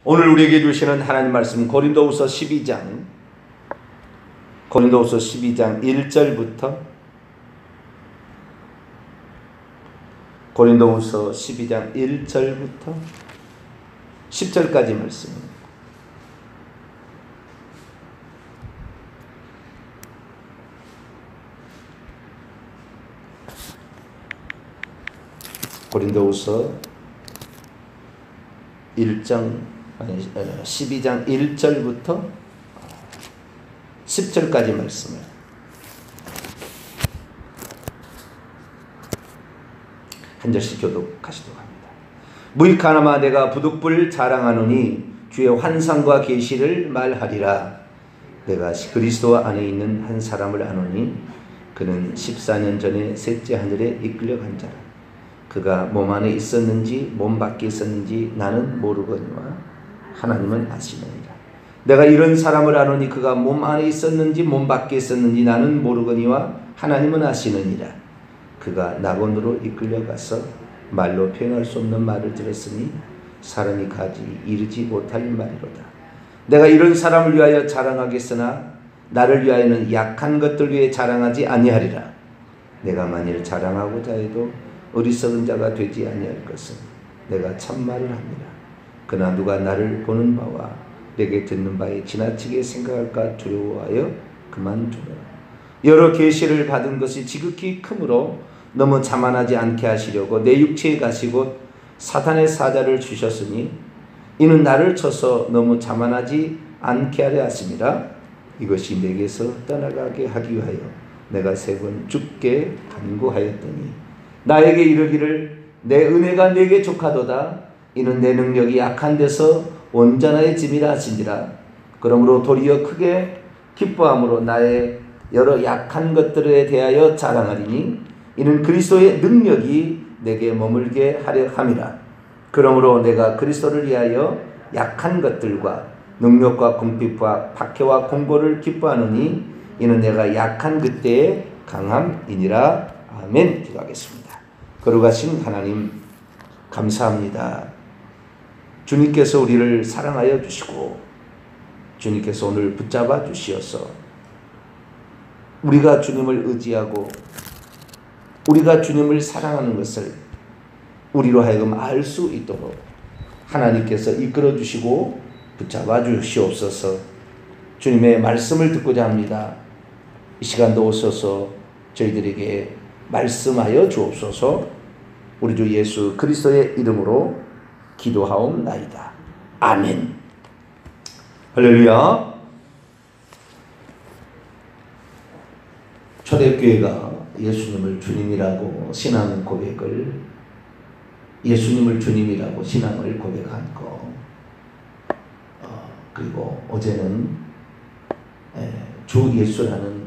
오늘 우리에게 주시는 하나님 말씀 고린도후서 12장 1절부터 고린도후서 12장 1절부터 10절까지 말씀입니다. 고린도후서 12장 1절부터 10절까지 말씀을 한 절씩 교독하시도록 합니다. 무익하나마 내가 부득불 자랑하노니 주의 환상과 계시를 말하리라. 내가 그리스도 안에 있는 한 사람을 아노니 그는 14년 전에 셋째 하늘에 이끌려간 자라. 그가 몸 안에 있었는지 몸 밖에 있었는지 나는 모르거니와 하나님은 아시느니라. 내가 이런 사람을 아노니 그가 몸 안에 있었는지 몸 밖에 있었는지 나는 모르거니와 하나님은 아시느니라. 그가 낙원으로 이끌려가서 말로 표현할 수 없는 말을 들었으니 사람이 가지 이르지 못할 말이로다. 내가 이런 사람을 위하여 자랑하겠으나 나를 위하여는 약한 것들 위해 자랑하지 아니하리라. 내가 만일 자랑하고자 해도 어리석은 자가 되지 아니할 것은 내가 참말을 합니다. 그러나 누가 나를 보는 바와 내게 듣는 바에 지나치게 생각할까 두려워하여 그만두라. 여러 계시를 받은 것이 지극히 크므로 너무 자만하지 않게 하시려고 내 육체에 가시고 사탄의 사자를 주셨으니 이는 나를 쳐서 너무 자만하지 않게 하려 하심이라. 이것이 내게서 떠나가게 하기 위하여 내가 3번 죽게 간구하였더니 나에게 이르기를 내 은혜가 내게 족하도다. 이는 내 능력이 약한 데서 온전해짐이라 하시니라. 그러므로 도리어 크게 기뻐함으로 나의 여러 약한 것들에 대하여 자랑하리니 이는 그리스도의 능력이 내게 머물게 하려 함이라. 그러므로 내가 그리스도를 위하여 약한 것들과 능력과 궁핍과 박해와 공고를 기뻐하노니 이는 내가 약한 그때의 강함이니라. 아멘. 기도하겠습니다. 거룩하신 하나님 감사합니다. 주님께서 우리를 사랑하여 주시고 주님께서 오늘 붙잡아 주시어서 우리가 주님을 의지하고 우리가 주님을 사랑하는 것을 우리로 하여금 알 수 있도록 하나님께서 이끌어 주시고 붙잡아 주시옵소서. 주님의 말씀을 듣고자 합니다. 이 시간도 오셔서 저희들에게 말씀하여 주옵소서. 우리 주 예수 그리스도의 이름으로 기도하옵나이다. 아멘. 할렐루야. 초대교회가 예수님을 주님이라고 신앙 고백을 예수님을 주님이라고 신앙을 고백한 거, 그리고 어제는 주 예수라는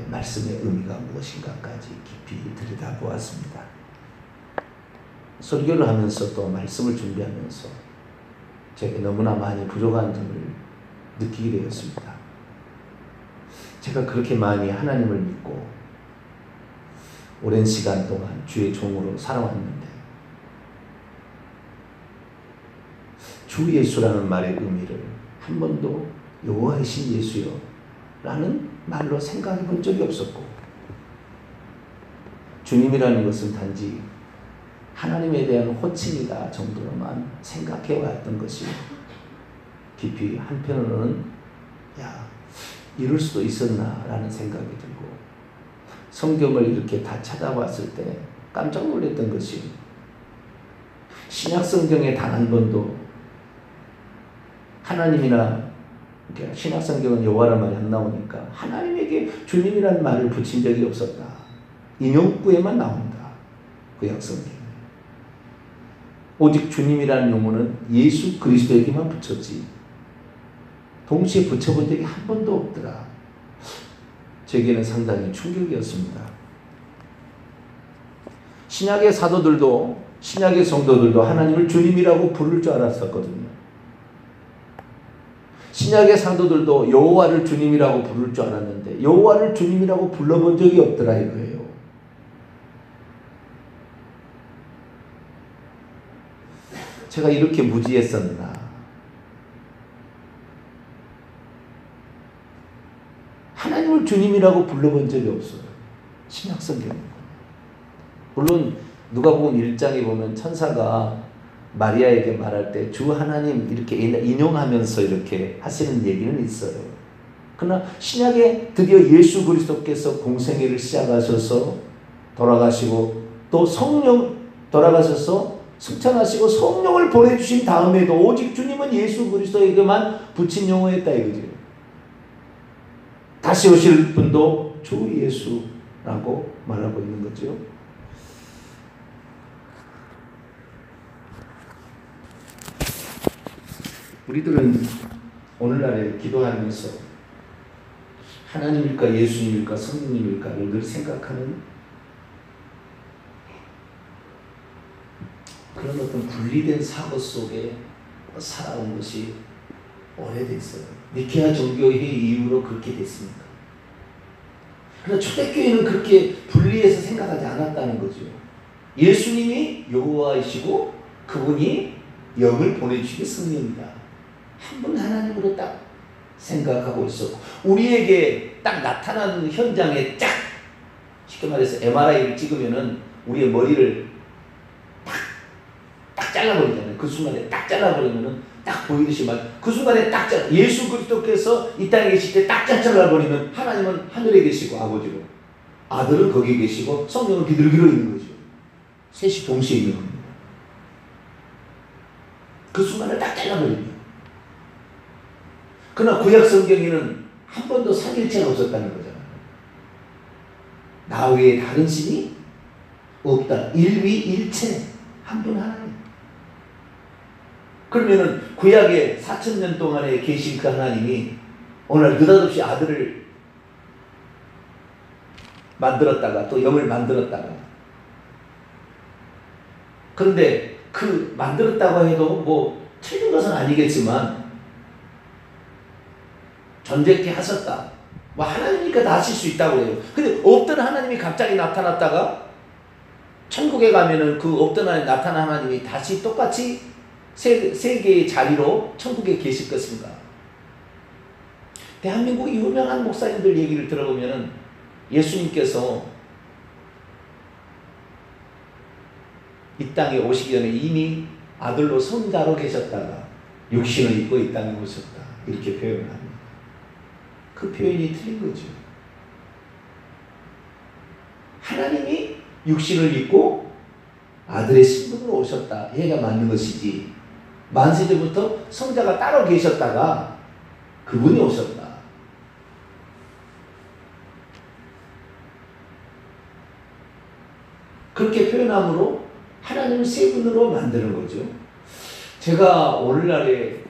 말씀의 의미가 무엇인가까지 깊이 들여다보았습니다. 설교를 하면서 또 말씀을 준비하면서 제게 너무나 많이 부족한 점을 느끼게 되었습니다. 제가 그렇게 많이 하나님을 믿고 오랜 시간 동안 주의 종으로 살아왔는데 주 예수라는 말의 의미를 한 번도 여호와이신 예수여 라는 말로 생각해 본 적이 없었고, 주님이라는 것은 단지 하나님에 대한 호칭이다 정도로만 생각해 왔던 것이 깊이 한편으로는 이럴 수도 있었나 라는 생각이 들고, 성경을 이렇게 다 찾아봤을 때 깜짝 놀랐던 것이 신약성경에 단 한 번도 하나님이나 신약성경은 여호와란 말이 안 나오니까 하나님에게 주님이라는 말을 붙인 적이 없었다. 인용구에만 나온다. 구약성경. 오직 주님이라는 용어는 예수 그리스도에게만 붙였지 동시에 붙여본 적이 한 번도 없더라. 제게는 상당히 충격이었습니다. 신약의 사도들도 신약의 성도들도 하나님을 주님이라고 부를 줄 알았었거든요. 신약의 사도들도 여호와를 주님이라고 부를 줄 알았는데 여호와를 주님이라고 불러본 적이 없더라 이거예요. 제가 이렇게 무지했었나. 누구를 주님이라고 불러본 적이 없어요. 신약성경에. 물론 누가복음 1장에 보면 천사가 마리아에게 말할 때 주 하나님 이렇게 인용하면서 이렇게 하시는 얘기는 있어요. 그러나 신약에 드디어 예수 그리스도께서 공생애를 시작하셔서 돌아가시고 또 성령 돌아가셔서 승천하시고 성령을 보내주신 다음에도 오직 주님은 예수 그리스도에게만 붙인 용어였다 이거죠. 다시 오실 분도 주 예수라고 말하고 있는 거죠. 우리들은 오늘날에 기도하면서 하나님일까 예수님일까 성령님일까를 늘 생각하는 그런 어떤 분리된 사고 속에 살아온 것이 오래됐어요. 니케아 종교회의 이후로 그렇게 됐습니다. 그러나 초대교회는 그렇게 분리해서 생각하지 않았다는 거죠. 예수님이 여호와이시고 그분이 영을 보내주시기 성령입니다. 한 분 하나님으로 딱 생각하고 있었고 우리에게 딱 나타나는 현장에 쫙 쉽게 말해서 MRI를 찍으면은 우리의 머리를 딱 잘라버리잖아요. 그 순간에 딱 잘라버리면은 딱 보이듯이 그 순간에 딱 잘라 예수 그리스도께서 이 땅에 계실 때 딱 잘라버리면 하나님은 하늘에 계시고 아버지로 아들은 거기에 계시고 성령은 비둘기로 있는 거죠. 셋이 동시에 있는 겁니다. 그 순간을 딱 잘라버립니다. 그러나 구약 성경에는 한 번도 삼일체가 없었다는 거잖아요. 나 외에 다른 신이 없다. 일위일체 한 분 하나님. 그러면은 구약에 4,000년 동안에 계신 그 하나님이 오늘 느닷없이 아들을 만들었다가 또 영을 만들었다가 그런데 그 만들었다고 해도 뭐 틀린 것은 아니겠지만 존재케 하셨다. 뭐 하나님이니까 다 하실 수 있다고 해요. 근데 없던 하나님이 갑자기 나타났다가 천국에 가면은 그 없던 하나님 나타난 하나님이 다시 똑같이 세 개의 자리로 천국에 계실 것인가? 대한민국 유명한 목사님들 얘기를 들어보면은 예수님께서 이 땅에 오시기 전에 이미 아들로 성자로 계셨다가 육신을 입고 이 땅에 오셨다. 이렇게 표현을 합니다. 그 표현이 틀린 거죠. 하나님이 육신을 입고 아들의 신분으로 오셨다. 얘가 맞는 것이지. 만세전부터 성자가 따로 계셨다가 그분이 오셨다. 그렇게 표현함으로 하나님을 세 분으로 만드는 거죠. 제가 오늘날에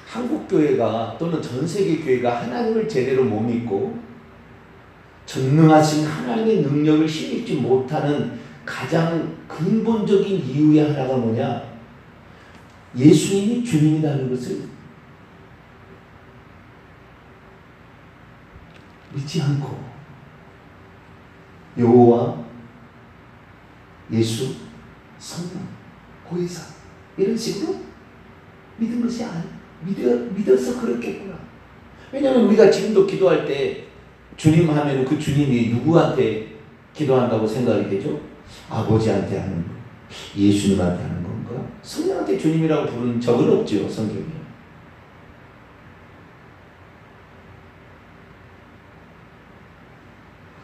한국교회가 또는 전세계 교회가 하나님을 제대로 못 믿고 전능하신 하나님의 능력을 힘입지 못하는 가장 근본적인 이유의 하나가 뭐냐? 예수님이 주님이라는 것을 믿지 않고 여호와, 예수, 성령, 보혜사 이런 식으로 믿은 것이 아니에요. 믿어서 그렇겠구나. 왜냐하면 우리가 지금도 기도할 때 주님 하면 그 주님이 누구한테 기도한다고 생각이 되죠? 아버지한테 하는 거, 예수님한테 하는 건가? 성령한테 주님이라고 부르는 적은 없죠, 성경에.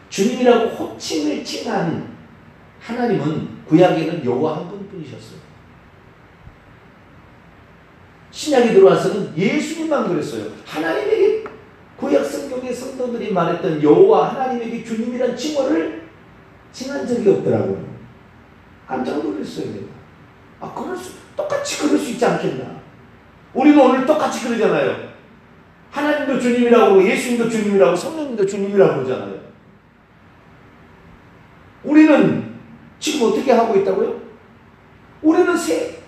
주님이라고 호칭을 칭한 하나님은 구약에는 여호와 한 분뿐이셨어요. 신약에 들어와서는 예수님만 그랬어요. 하나님에게 구약 성경의 성도들이 말했던 여호와 하나님에게 주님이란 칭호를 칭한 적이 없더라고요. 깜짝 놀랐어요. 내가. 똑같이 그럴 수 있지 않겠나. 우리는 오늘 똑같이 그러잖아요. 하나님도 주님이라고 그러고 예수님도 주님이라고 성령님도 주님이라고 그러잖아요. 우리는 지금 어떻게 하고 있다고요? 우리는 새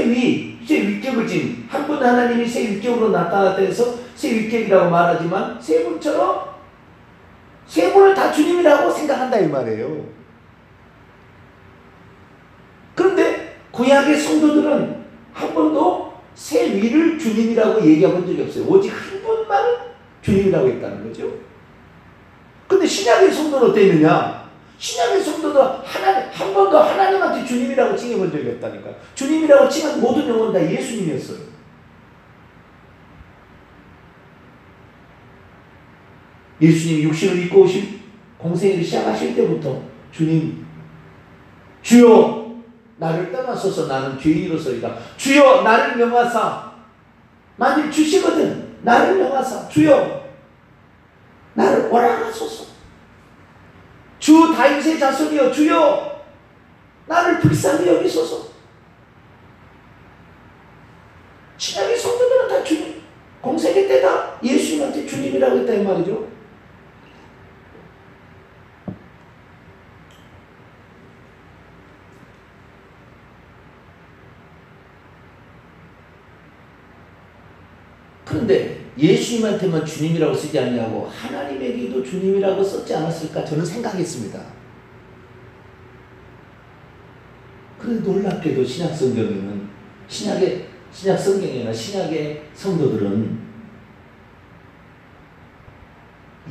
위격을 진 한 분 하나님이 새 위격으로 나타났다 해서 새 위격이라고 말하지만 세 분처럼 세 분을 다 주님이라고 생각한다 이 말이에요. 그런데 구약의 성도들은 한 번도 새 위를 주님이라고 얘기해 본 적이 없어요. 오직 한 분만 주님이라고 했다는 거죠. 근데 신약의 성도는 어땠느냐? 신약의 성도도 한 번도 하나님한테 주님이라고 칭해본 적이 없다니까. 주님이라고 칭한 모든 영혼은 다 예수님이었어요. 예수님이 육신을 입고 오신 공생애를 시작하실 때부터 주님, 주여 나를 떠나소서 나는 죄인으로서이다. 주여 나를 명하사. 만일 주시거든 나를 명하사. 주여 나를 오라 하소서. 주 다윗의 자손이여 주여 나를 불쌍히 여기소서. 신약의 성도들은 다 주님, 공생애 때 다 예수님한테 주님이라고 했다 이 말이죠. 그런데 예수님한테만 주님이라고 쓰지 않냐고 하나님에게도 주님이라고 썼지 않았을까 저는 생각했습니다. 그런데 놀랍게도 신약 성경에는 신약 성경이나 신약의 성도들은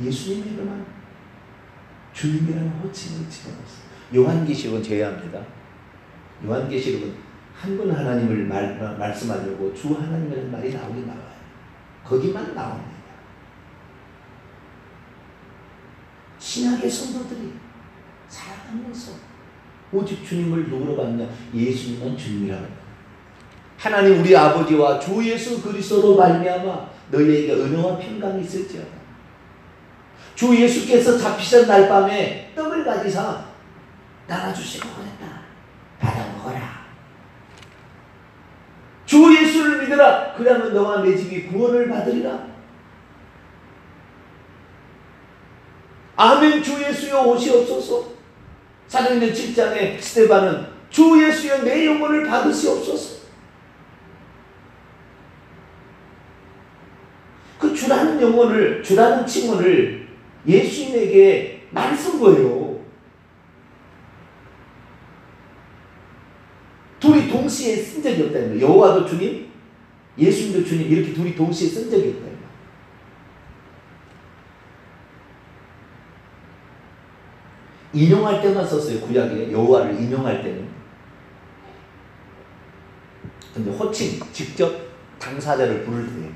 예수님에게만 주님이라는 호칭을 집어넣었어요. 요한계시록은 제외합니다. 요한계시록은 한 분 하나님을 말씀하려고 주 하나님이라는 말이 나오긴 나와요. 거기만 나옵니다. 신약의 성도들이 살아가면서 오직 주님을 누구로 받냐? 예수님은 주님이라고 합니다. 하나님 우리 아버지와 주 예수 그리스도로 말미암아 너희에게 은혜와 평강이 있을지어다. 주 예수께서 잡히신 날 밤에 떡을 가지사 나눠주시고 그랬다. 받아 먹어라. 주 예수를 믿으라. 그러면 너와 내 집이 구원을 받으리라. 아멘. 주 예수여 오시옵소서. 사도행전 7장에 스데반은 주 예수여 내 영혼을 받으시옵소서. 그 주라는 영혼을, 주라는 칭호를 예수님에게 많이 쓴 거예요. 둘이 동시에 쓴 적이 없다는 거예요. 여호와도 주님, 예수님도 주님 이렇게 둘이 동시에 쓴 적이 없다는 거예요. 인용할 때만 썼어요. 구약에 여호와를 인용할 때는. 근데 호칭, 직접 당사자를 부를 때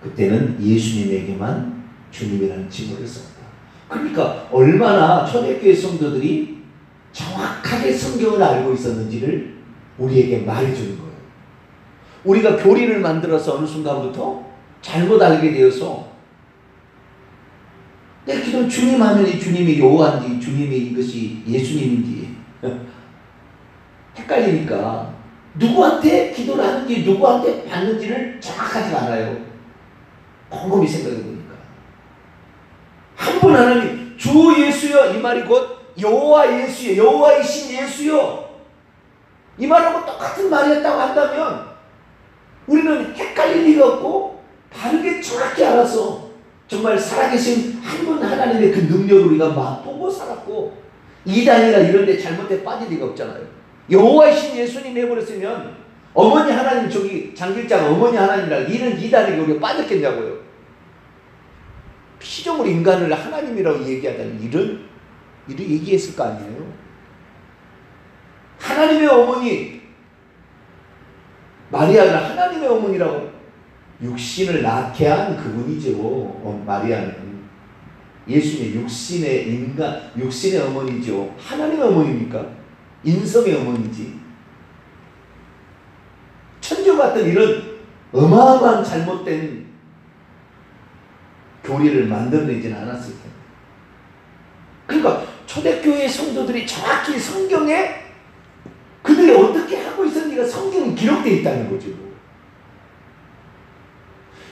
그때는 예수님에게만 주님이라는 칭호를 썼다. 그러니까 얼마나 초대교회 성도들이 정확하게 성경을 알고 있었는지를 우리에게 말해주는 거예요. 우리가 교리를 만들어서 어느 순간부터 잘못 알게 되어서 내 기도 주님 하면 이 주님이 여호와인지 주님이 이것이 예수님인지 헷갈리니까 누구한테 기도를 하는지 누구한테 받는지를 정확하지 않아요. 곰곰이 생각해 보니까 한 분 하나님 주 예수여 이 말이 곧 여호와 예수여 여호와이신 예수여 이 말하고 똑같은 말이었다고 한다면 우리는 헷갈릴 리가 없고 바르게 정확히 알아서 정말 살아계신 한 분 하나님의 그 능력을 우리가 맛보고 살았고 이단이나 이런 데 잘못돼 빠질 리가 없잖아요. 여호와이신 예수님 해버렸으면 어머니 하나님 저기 장길자가 어머니 하나님이라 이런 이단에게 우리가 빠졌겠냐고요. 피조물 인간을 하나님이라고 얘기하다니 이런 얘기했을 거 아니에요. 하나님의 어머니 마리아가 하나님의 어머니라고 육신을 낳게 한 그분이죠. 마리아는 예수님의 육신의 어머니죠. 하나님의 어머니입니까? 인성의 어머니지. 천주 같은 이런 어마어마한 잘못된 교리를 만들어내지는 않았을 텐데. 그러니까 초대교회 성도들이 정확히 성경에 그들이 어떻게 하고 있었는지가 성경에 기록되어 있다는 거죠.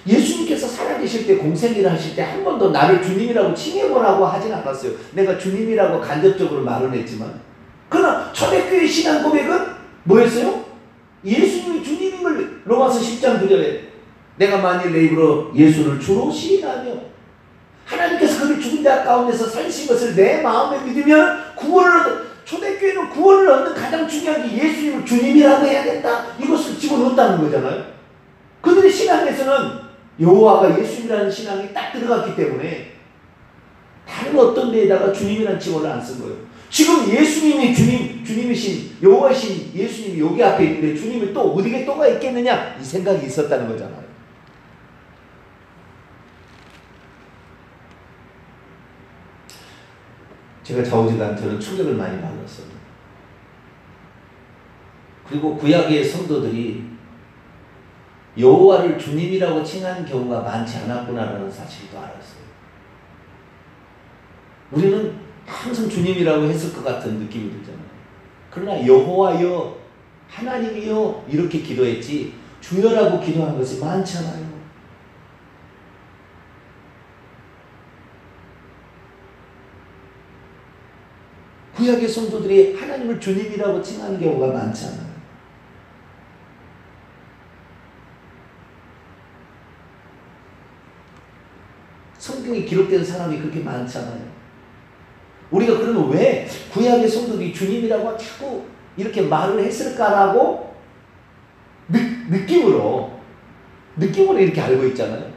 예수님께서 살아계실 때 공생일을 하실 때 한 번도 나를 주님이라고 칭해보라고 하진 않았어요. 내가 주님이라고 간접적으로 말은 했지만 그러나 초대교회 신앙 고백은 뭐였어요? 예수님이 주님임을 로마서 10장 9절에 내가 만일 내 입으로 예수를 주로 시인하며 하나님께서 그를 죽은 자 가운데서 살리신 것을 내 마음에 믿으면 구원을 얻는 초대교회는 구원을 얻는 가장 중요한 게 예수님을 주님이라고 해야 된다. 이것을 집어넣었다는 거잖아요. 그들의 신앙에서는 여호와가 예수님이라는 신앙이 딱 들어갔기 때문에 다 다른 어떤 데에다가 주님이라는 칭호를 안 쓴 거예요. 지금 예수님이 주님이신 여호와신 예수님이 여기 앞에 있는데 주님이 또 어디에 또가 있겠느냐 이 생각이 있었다는 거잖아요. 제가 좌우지간 저는 충격을 많이 받았어요. 그리고 구약의 성도들이 여호와를 주님이라고 칭한 경우가 많지 않았구나라는 사실도 알았어요. 우리는 항상 주님이라고 했을 것 같은 느낌이 들잖아요. 그러나 여호와여 하나님이여 이렇게 기도했지 주여라고 기도한 것이 많잖아요. 구약의 성도들이 하나님을 주님이라고 칭하는 경우가 많잖아요. 성경에 기록된 사람이 그렇게 많잖아요. 우리가 그러면 왜 구약의 성도들이 주님이라고 자꾸 이렇게 말을 했을까라고 느낌으로 이렇게 알고 있잖아요.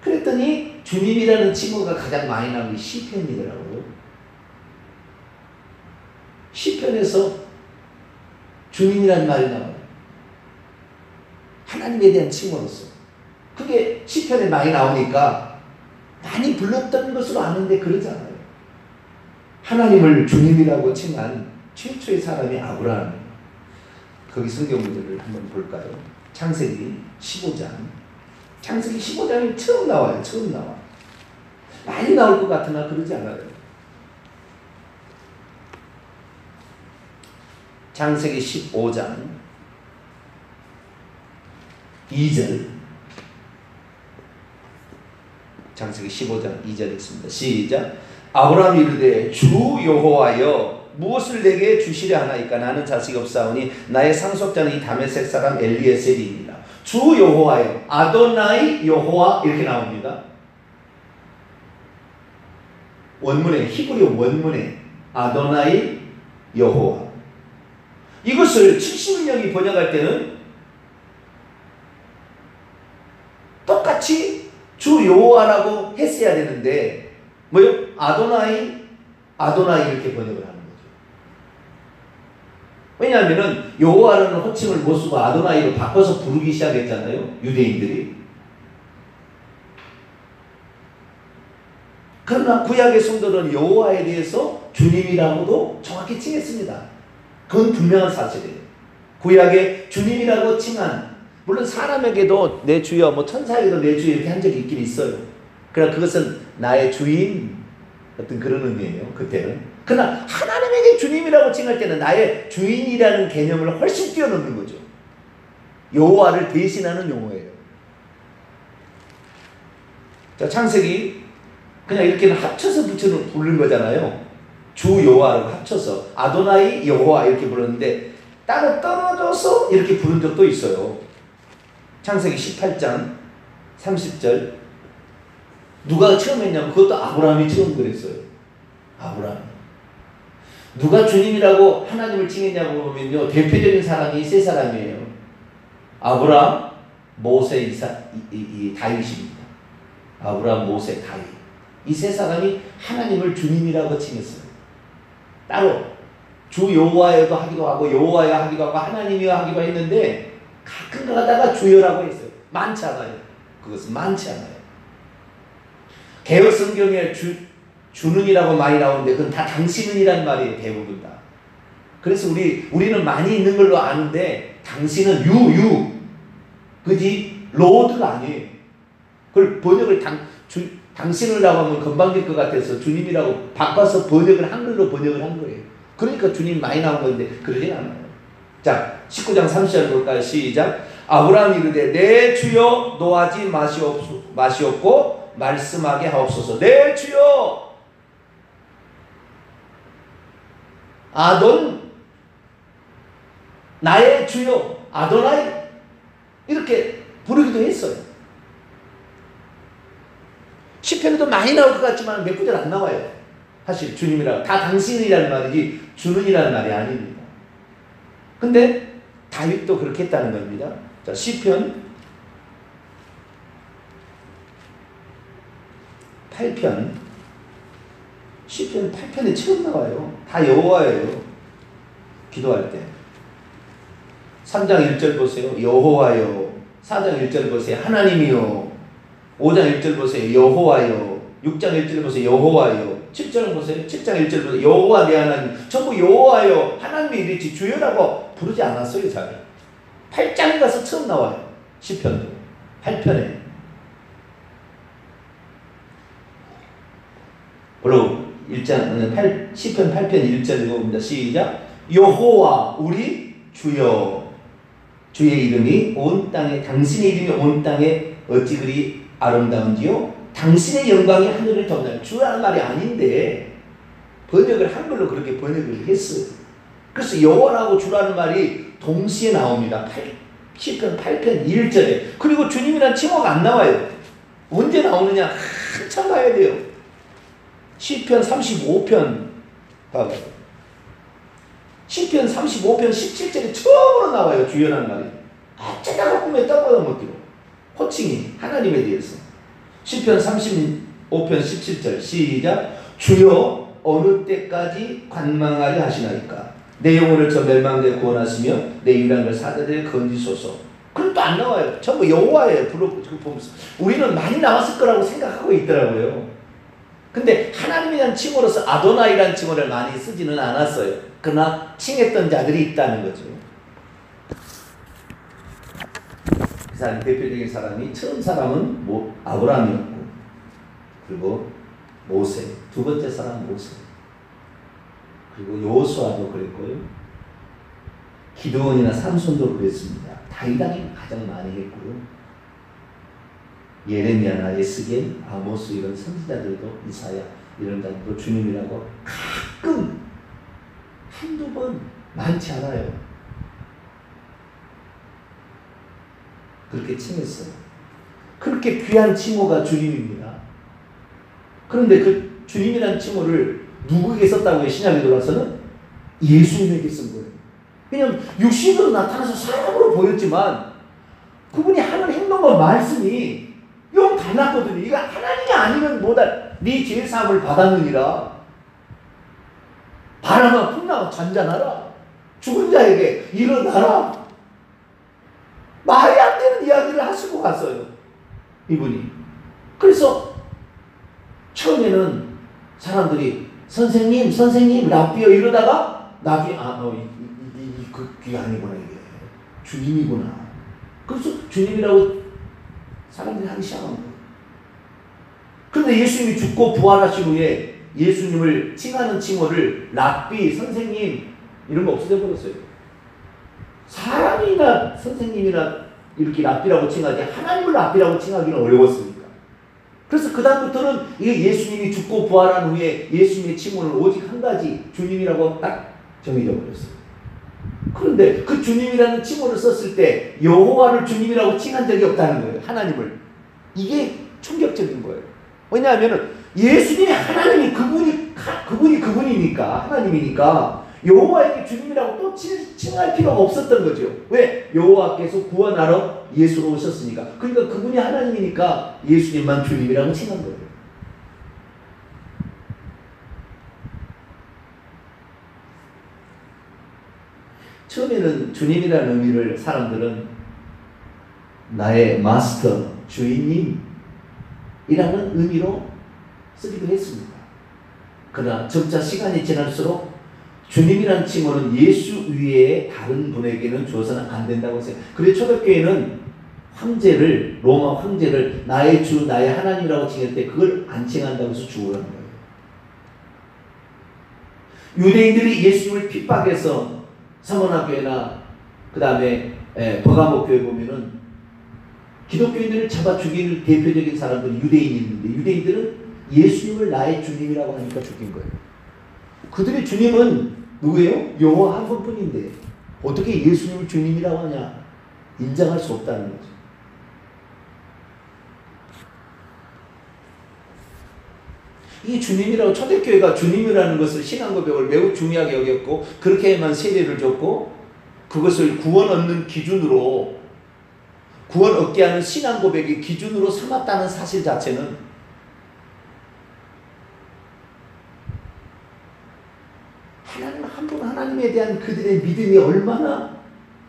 그랬더니 주님이라는 칭호가 가장 많이 나오는 게 시편이더라고요. 시편에서 주님이라는 말이 나와요. 하나님에 대한 칭호로서. 그게 시편에 많이 나오니까 많이 불렀던 것으로 아는데 그러잖아요. 하나님을 주님이라고 칭한 최초의 사람이 아브라함이에요. 거기 성경 문제를 한번 볼까요? 창세기 15장. 창세기 15장이 처음 나와요. 처음 나와. 많이 나올 것 같으나 그러지 않아요. 창세기 15장 2절. 창세기 15장 2절 읽습니다. 시작. 아브라함이 이르되 주 여호와여 무엇을 내게 주시려 하나이까 나는 자식이 없사오니 나의 상속자는 이 다메섹 사람 엘리에셀이니라. 주 여호와여 아도나이 여호와 이렇게 나옵니다. 원문에 히브리 원문에 아도나이 여호와. 이것을 70명이 번역할 때는 똑같이 주 여호와라고 했어야 되는데 뭐요? 아도나이 이렇게 번역을 하는 거죠. 왜냐하면은 여호와라는 호칭을 못 쓰고 아도나이로 바꿔서 부르기 시작했잖아요. 유대인들이. 그러나 구약의 성도는 여호와에 대해서 주님이라고도 정확히 칭했습니다. 그건 분명한 사실이에요. 구약에 주님이라고 칭한, 물론 사람에게도 내 주여, 뭐 천사에게도 내 주여 이렇게 한 적이 있긴 있어요. 그러나 그것은 나의 주인 어떤 그런 의미예요. 그때는. 그러나 하나님에게 주님이라고 칭할 때는 나의 주인이라는 개념을 훨씬 뛰어넘는 거죠. 여호와를 대신하는 용어예요. 자, 창세기 그냥 이렇게 합쳐서 부르는 거잖아요. 주 여호와라고 합쳐서 아도나이 여호와 이렇게 불렀는데 따로 떨어져서 이렇게 부른 적도 있어요. 창세기 18장 30절. 누가 처음 했냐면 그것도 아브라함이 처음 그랬어요. 아브라함. 누가 주님이라고 하나님을 칭했냐고 보면요, 대표적인 사람이 세 사람이에요. 아브라함, 모세, 다윗입니다. 아브라함, 모세, 다윗. 이 세 사람이 하나님을 주님이라고 칭했어요. 따로 주 여호와여도 하기도 하고 여호와여 하기도 하고 하나님이여 하기도 했는데 가끔 가다가 주여라고 했어요. 많지 않아요. 그것은 많지 않아요. 개혁 성경에 주는이라고 많이 나오는데 그건 다 당신은이란 말이에요. 대부분 다. 그래서 우리는 많이 있는 걸로 아는데 당신은 그지 로드가 아니에요. 그걸 번역을 당신을라고 하면 건방질 것 같아서 주님이라고 바꿔서 한글로 번역을 한 거예요. 그러니까 주님 많이 나온 건데 그러진 않아요. 자, 19장 30절 볼까요? 시작. 아브라함이 이르되 내 주여 노하지 마시옵고 말씀하게 하옵소서. 내 주여 아돈 나의 주여 아도나이 이렇게 부르기도 했어요. 시편에도 많이 나올 것 같지만 몇 구절 안 나와요. 사실 주님이라 다 당신이라는 말이지 주는이라는 말이 아닙니다. 근데 다윗도 그렇게 했다는 겁니다. 자, 시편 8편 시편 8편에 처음 나와요. 다 여호와예요. 기도할 때. 3장 1절 보세요. 여호와여. 4장 1절 보세요. 하나님이요. 5장 1절 보세요. 여호와여. 6장 1절 보세요. 여호와여. 7장 보세요. 7장 1절 보세요. 여호와 내 하나님. 전부 여호와여. 하나님이 이랬지 주여라고 부르지 않았어요. 잘. 8장에 가서 처음 나와요. 시편도. 8편에. 바로 1장, 시편 8편 1절 읽어봅니다. 시작. 여호와 우리 주여. 주의 이름이 온 땅에, 당신의 이름이 온 땅에 어찌 그리 아름다운지요? 당신의 영광이 하늘을 덮는다. 주라는 말이 아닌데 번역을 한글로 그렇게 번역을 했어요. 그래서 여호와라고 주라는 말이 동시에 나옵니다. 시편 8편 1절에. 그리고 주님이란 칭호가 안 나와요. 언제 나오느냐? 한참 가야 돼요. 시편 35편 봐봐요. 시편 35편 17절에 처음으로 나와요. 주여라는 말이. 어쩌다가 꿈에 떡보다 못들어. 호칭이 하나님에 대해서. 시편 35편 17절 시작. 주여 어느 때까지 관망하려 하시나이까. 내 영혼을 저 멸망에 구원하시며 내 유일한 걸 사자들에 건지소서. 그럼 또 안 나와요. 전부 여호와예요. 보면서 우리는 많이 나왔을 거라고 생각하고 있더라고요. 근데 하나님이란 칭호로서 아도나이란 칭호를 많이 쓰지는 않았어요. 그러나 칭했던 자들이 있다는 거죠. 그 사람 대표적인 사람이 처음 사람은 아브라함이었고, 그리고 모세, 두 번째 사람 모세, 그리고 여호수아도 그랬고요. 기드온이나 삼손도 그랬습니다. 다윗이 가장 많이 했고요. 예레미야나 에스겔, 아모스 이런 선지자들도, 이사야 이런 자들도 주님이라고 가끔 한두 번, 많지 않아요. 그렇게 칭했어요. 그렇게 귀한 칭호가 주님입니다. 그런데 그 주님이라는 칭호를 누구에게 썼다고요? 신약에 들어와서는 예수님에게 쓴 거예요. 왜냐하면 육신으로 나타나서 사람으로 보였지만 그분이 하는 행동과 말씀이 영 달랐거든요. 이거 하나님이 아니면 뭐다. 네 죄 사함을 받았느니라. 바람아 풍랑아 잔잔하라. 죽은 자에게 일어나라. 말이 안 되는 이야기를 하시고 갔어요. 이분이. 그래서 처음에는 사람들이 선생님 랍비여 이러다가 나중에 그게 아니구나 이게. 주님이구나. 그래서 주님이라고 사람들이 하기 시작한 거예요. 그런데 예수님이 죽고 부활하신 후에 예수님을 칭하는 칭호를 랍비, 선생님 이런 거 없어져 버렸어요. 사람이나 선생님이나 이렇게 랍비라고 칭하지 하나님을 랍비라고 칭하기는 어려웠으니까. 그래서 그 다음부터는 이게 예수님이 죽고 부활한 후에 예수님의 칭호는 오직 한 가지 주님이라고 딱 정해져 버렸어요. 그런데 그 주님이라는 칭호를 썼을 때 여호와를 주님이라고 칭한 적이 없다는 거예요. 하나님을. 이게 충격적인 거예요. 왜냐하면 예수님이 하나님이 그분이니까 하나님이니까 여호와에게 주님이라고 또 칭할 필요가 없었던 거죠. 왜? 여호와께서 구원하러 예수로 오셨으니까. 그러니까 그분이 하나님이니까 예수님만 주님이라고 칭한 거예요. 처음에는 주님이라는 의미를 사람들은 나의 마스터, 주인님 이라는 의미로 쓰기도 했습니다. 그러나 점차 시간이 지날수록 주님이라는 칭호는 예수 위에 다른 분에게는 주어서는 안 된다고 생각해요. 그래서 초대교회는 황제를, 로마 황제를 나의 주, 나의 하나님이라고 칭할 때 그걸 안 칭한다고 해서 죽으라는 거예요. 유대인들이 예수님을 핍박해서 서머나교회나 그 다음에 버가모교회 보면은 기독교인들을 잡아 죽일 대표적인 사람들이 유대인이 있는데 유대인들은 예수님을 나의 주님이라고 하니까 죽인 거예요. 그들의 주님은 누구예요? 여호와 한 분뿐인데 어떻게 예수님을 주님이라고 하냐? 인정할 수 없다는 거죠. 이 주님이라고 초대교회가 주님이라는 것을 신앙고백을 매우 중요하게 여겼고 그렇게만 세례를 줬고 그것을 구원 얻는 기준으로 구원 얻게 하는 신앙고백의 기준으로 삼았다는 사실 자체는 하나님 한 분 하나님에 대한 그들의 믿음이 얼마나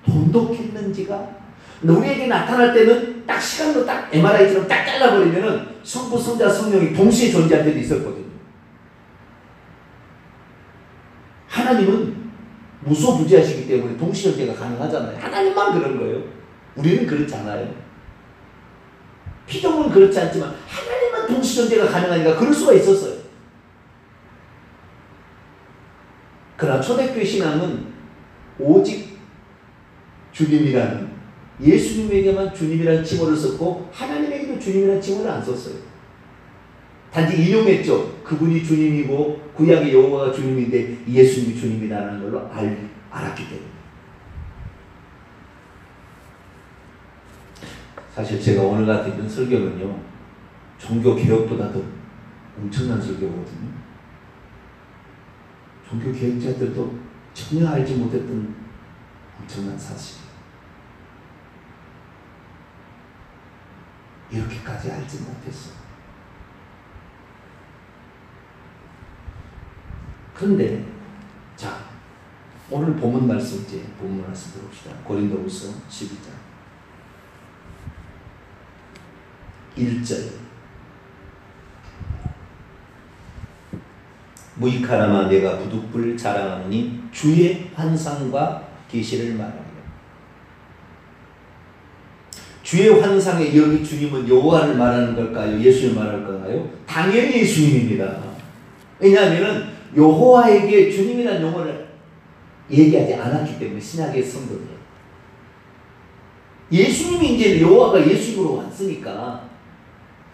돈독했는지가, 우리에게 나타날 때는 딱 시간도 딱 MRI처럼 딱 잘라버리면은 성부, 성자, 성령이 동시에 존재할 때도 있었거든요. 하나님은 무소부지하시기 때문에 동시 존재가 가능하잖아요. 하나님만 그런 거예요. 우리는 그렇지 않아요. 피조물은 그렇지 않지만 하나님만 동시 존재가 가능하니까 그럴 수가 있었어요. 그러나 초대교회 신앙은 오직 주님이라는, 예수님에게만 주님이라는 칭호를 썼고 하나님에게도 주님이라는 칭호를 안 썼어요. 단지 인용했죠. 그분이 주님이고 구약의 여호와가 주님인데 예수님이 주님이라는 걸로 알았기 때문에. 사실 제가 오늘 같은 이런 설교는요, 종교개혁보다도 엄청난 설교거든요. 종교개혁자들도 전혀 알지 못했던 엄청난 사실이에요. 이렇게까지 알지 못했어요. 그런데 자, 오늘 본문 말씀, 이제 본문 말씀 들어봅시다. 고린도후서 12장 1절. 무익하나마 내가 부득불 자랑하노니 주의 환상과 계시를 말하리라. 주의 환상에 여기 주님은 여호와를 말하는 걸까요? 예수를 말할 건가요? 당연히 예수님입니다. 왜냐하면 여호와에게 주님이라는 용어를 얘기하지 않았기 때문에, 신약의 성도들. 예수님이 이제 여호와가 예수님으로 왔으니까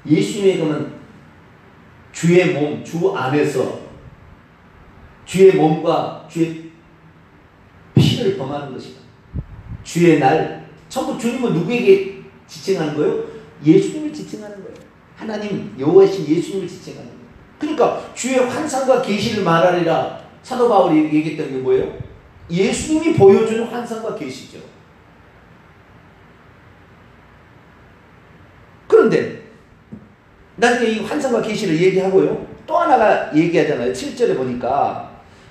예수님에게는 주의 몸, 주 안에서 주의 몸과 주의 피를 범하는 것이다. 주의 날, 전부 주님은 누구에게 지칭하는 거예요? 예수님을 지칭하는 거예요. 하나님, 여호와이신 예수님을 지칭하는 거예요. 그러니까 주의 환상과 계시를 말하리라. 사도 바울이 얘기했던 게 뭐예요? 예수님이 보여주는 환상과 계시죠. 그런데 나중에 이 환상과 계시를 얘기하고요, 또 하나가 얘기하잖아요. 7절에 보니까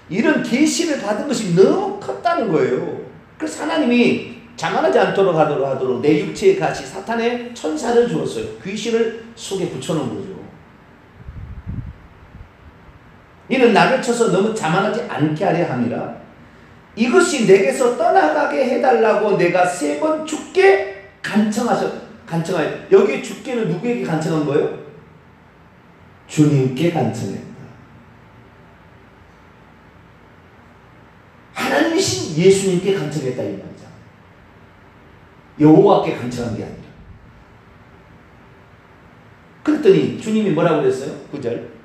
이런 계시를 받은 것이 너무 컸다는 거예요. 그래서 하나님이 자만하지 않도록 하도록 내 육체의 가시 사탄의 천사를 주었어요. 귀신을 속에 붙여놓은 거죠. 이는 나를 쳐서 너무 자만하지 않게 하려 함이라. 이것이 내게서 떠나가게 해달라고 내가 3번 주께 간청하여. 여기 주께는 누구에게 간청한 거예요? 주님께 간청했다. 하나님이신 예수님께 간청했다 이 말이죠. 여호와께 간청한 게 아니라. 그랬더니 주님이 뭐라고 그랬어요? 9절.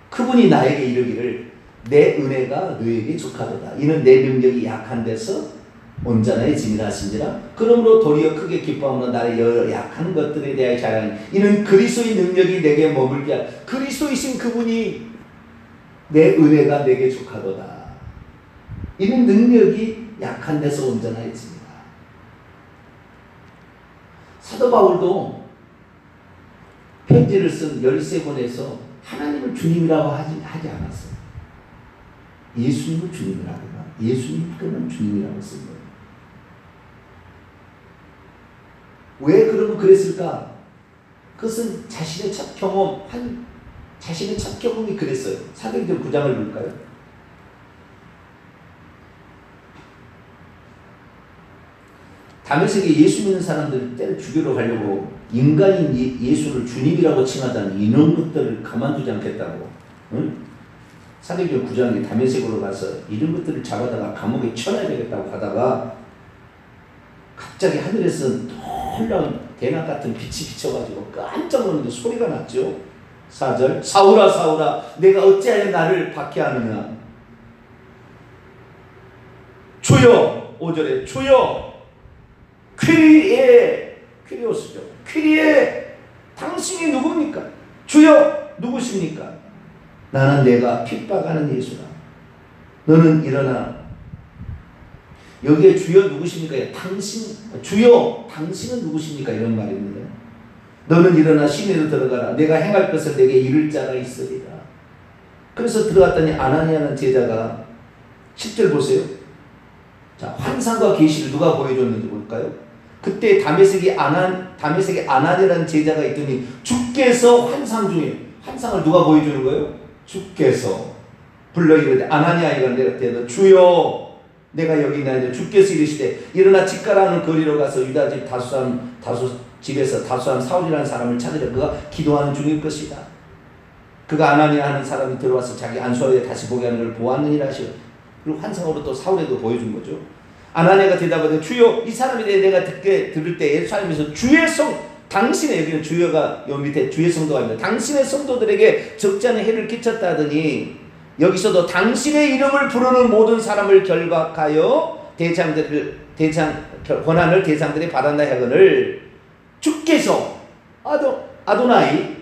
그분이 나에게 이르기를 내 은혜가 너에게 족하도다. 이는 내 능력이 약한 데서 온전하게 지밀하신지라. 그러므로 도리어 크게 기뻐함으로 나의 여러 약한 것들에 대하여 자랑하니 이는 그리스도의 능력이 내게 머물게 하라. 그리스도이신 그분이 내 은혜가 내게 족하도다. 이는 능력이 약한 데서 온전하여집니다. 사도 바울도 편지를 쓴 13권에서 하나님을 주님이라고 하지 않았어요. 예수님을 주님이라고 해요. 예수님께만 주님이라고 쓴 거예요. 왜 그러면 그랬을까? 그것은 자신의 첫 경험이 그랬어요. 사도행전 9장을 볼까요? 다메섹에 예수 믿는 사람들 때를 죽이러 가려고 인간인 예수를 주님이라고 칭하다니 이런 것들을 가만두지 않겠다고. 응? 사도행전 9장에 다메섹으로 가서 이런 것들을 잡아다가 감옥에 쳐놔야 되겠다고 하다가 갑자기 하늘에서 놀라운 대낮 같은 빛이 비쳐가지고 깜짝 놀랐는데 소리가 났죠. 4절. 사울아 사울아 내가 어찌하여 나를 박해하느냐. 주여. 5절에 주여 퀴리오스죠. 퀴리에 당신이 누굽니까? 주여 누구십니까? 나는 내가 핍박하는 예수라. 너는 일어나. 여기에 주여 누구십니까? 주여 당신은 누구십니까? 이런 말입니다. 너는 일어나 시내로 들어가라. 내가 행할 것을 내게 이룰 자가 있으리라. 그래서 들어갔더니 아나니아는 제자가 10절 보세요. 자, 환상과 계시를 누가 보여줬는지 볼까요? 그때 다메섹에 아나니아라는 제자가 있더니 주께서 환상 중에 환상을 누가 보여주는 거예요? 주께서 불러 이르되 아나니아가 내가 주여 내가 여기 있나이다. 주께서 이르시되 일어나 집가라는 거리로 가서 유다 집 집에서 다수한 사울이라는 사람을 찾으려 그가 기도하는 중일 것이다. 그가 아나니아 하는 사람이 들어와서 자기 안수하에 다시 보게 하는 걸 보았느니라 하시오. 그리고 환상으로 또 사울에도 보여준 거죠. 아나니아가 대답하되 주여 이 사람에 대해 내가 들을 때 예루살렘에서 주의 당신의 여기는 주여가 요 밑에 주의 성도가 아닙니다. 당신의 성도들에게 적지 않은 해를 끼쳤다 하더니 여기서도 당신의 이름을 부르는 모든 사람을 결박하여 권한을 대장들이 받았나 하거늘 주께서 아도나이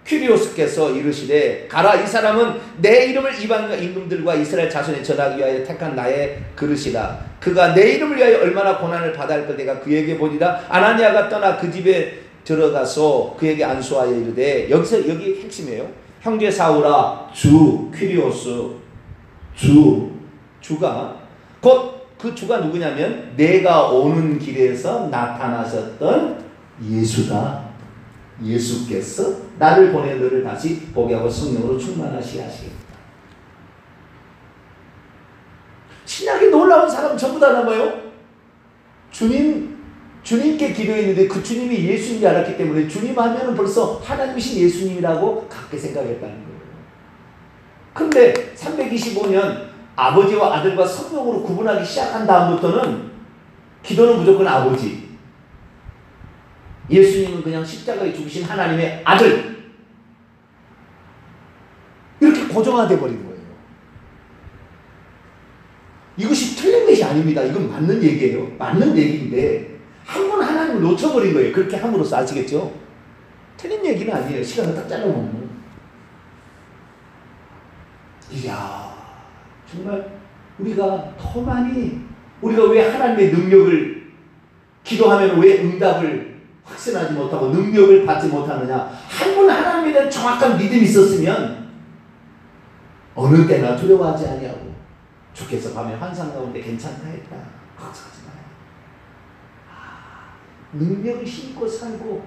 퀴리오스께서 이르시되 가라 이 사람은 내 이름을 이방과 임금들과 이스라엘 자손에 전하기 위하여 택한 나의 그릇이라. 그가 내 이름을 위하여 얼마나 고난을 받아야 할 걸 내가 그에게 보리라. 아나니아가 떠나 그 집에 들어가서 그에게 안수하여 이르되 여기 핵심이에요. 형제 사울아 주 퀴리오스 주가 곧 그 주가 누구냐면 내가 오는 길에서 나타나셨던 예수다. 예수께서 나를 보내 너를 다시 보게 하고 성령으로 충만하시게 하시겠다. 신약에 놀라운 사람 전부 다 남아요. 주님께 기도했는데 그 주님이 예수님이 알았기 때문에 주님 하면은 벌써 하나님이신 예수님이라고 갖게 생각했다는 거예요. 그런데 325년 아버지와 아들과 성령으로 구분하기 시작한 다음부터는 기도는 무조건 아버지, 예수님은 그냥 십자가에 죽으신 하나님의 아들, 이렇게 고정화되어 버린 거예요. 이것이 틀린 것이 아닙니다. 이건 맞는 얘기예요. 맞는 얘기인데 한 번 하나님을 놓쳐버린 거예요. 그렇게 함으로써. 아시겠죠? 틀린 얘기는 아니에요. 시간을 딱 잘라보면. 이야, 정말 우리가 더 많이, 우리가 왜 하나님의 능력을 기도하면 왜 응답을 확신하지 못하고 능력을 받지 못하느냐. 한 번 하나님에 대한 정확한 믿음이 있었으면 어느 때나 두려워하지 아니하고 주께서 밤에 환상 가운데 괜찮다 했다. 걱정하지 마요. 능력을 힘입고 살고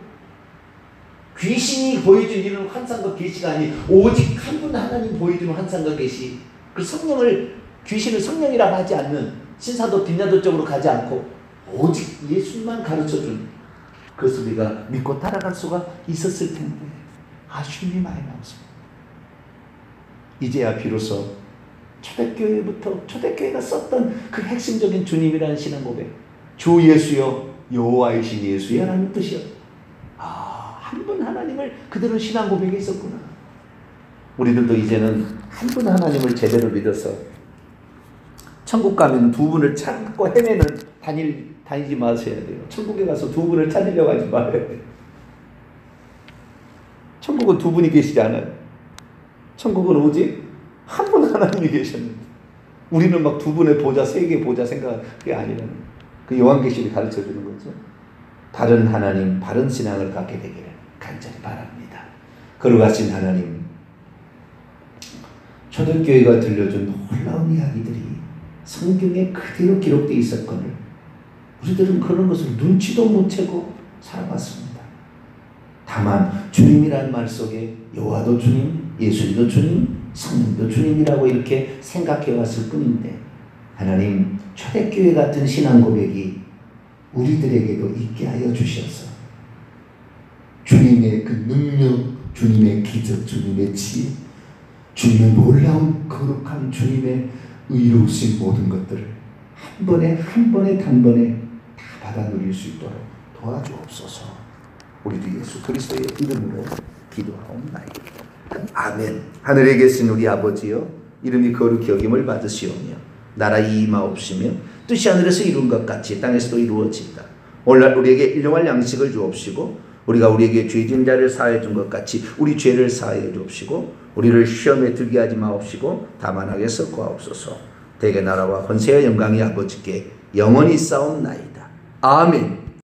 귀신이 보여준 이런 환상과 계시가 아닌 오직 한 분 하나님 보여주는 환상과 계시, 그 성령을, 귀신을 성령이라고 하지 않는 신사도 빈야도 쪽으로 가지 않고 오직 예수만 가르쳐준 그것을 우리가 믿고 따라갈 수가 있었을 텐데 아쉬움이 많이 남습니다. 이제야 비로소 초대교회가 썼던 그 핵심적인 주님이라는 신앙 고백, 주 예수여 여호와이신 예수야라는 뜻이요. 한 분 하나님을 그대로 신앙 고백에 있었구나. 우리들도 이제는 한 분 하나님을 제대로 믿어서 천국 가면 두 분을 찾고 헤매는 다니지 마셔야 돼요. 천국에 가서 두 분을 찾으려고 하지 말아야 돼요. 천국은 두 분이 계시지 않아요. 천국은 오직 한 분 하나님이 계셨는데 우리는 막 두 분의 보좌, 세 개의 보좌 생각하는 게 아니라는, 그 요한계시를 가르쳐 주는 거죠. 바른 하나님, 바른 신앙을 갖게 되기를 간절히 바랍니다. 거룩하신 하나님, 초대교회가 들려준 놀라운 이야기들이 성경에 그대로 기록되어 있었거늘 우리들은 그런 것을 눈치도 못 채고 살아왔습니다. 다만 주님이라는 말 속에 여호와도 주님, 예수님도 주님, 성령도 주님이라고 이렇게 생각해 왔을 뿐인데 하나님, 초대교회 같은 신앙 고백이 우리들에게도 있게 하여 주셔서 주님의 그 능력, 주님의 기적, 주님의 지혜, 주님의 놀라운 거룩한 주님의 의로우신 모든 것들을 한 번에 단번에 다 받아 누릴 수 있도록 도와주옵소서. 우리도 예수 그리스도의 이름으로 기도하옵나이다. 아멘. 하늘에 계신 우리 아버지여, 이름이 거룩히 여김을 받으시오며 나라의 임하옵시며 뜻이 하늘에서 이룬 것 같이 땅에서도 이루어진다. 오늘날 우리에게 일용할 양식을 주옵시고 우리가 우리에게 죄진 자를 사하여 준 것 같이 우리 죄를 사하여 주옵시고 우리를 시험에 들게 하지 마옵시고 다만 악에서 구하옵소서. 대개 나라와 권세와 영광이 아버지께 영원히 싸움나이다. 아멘.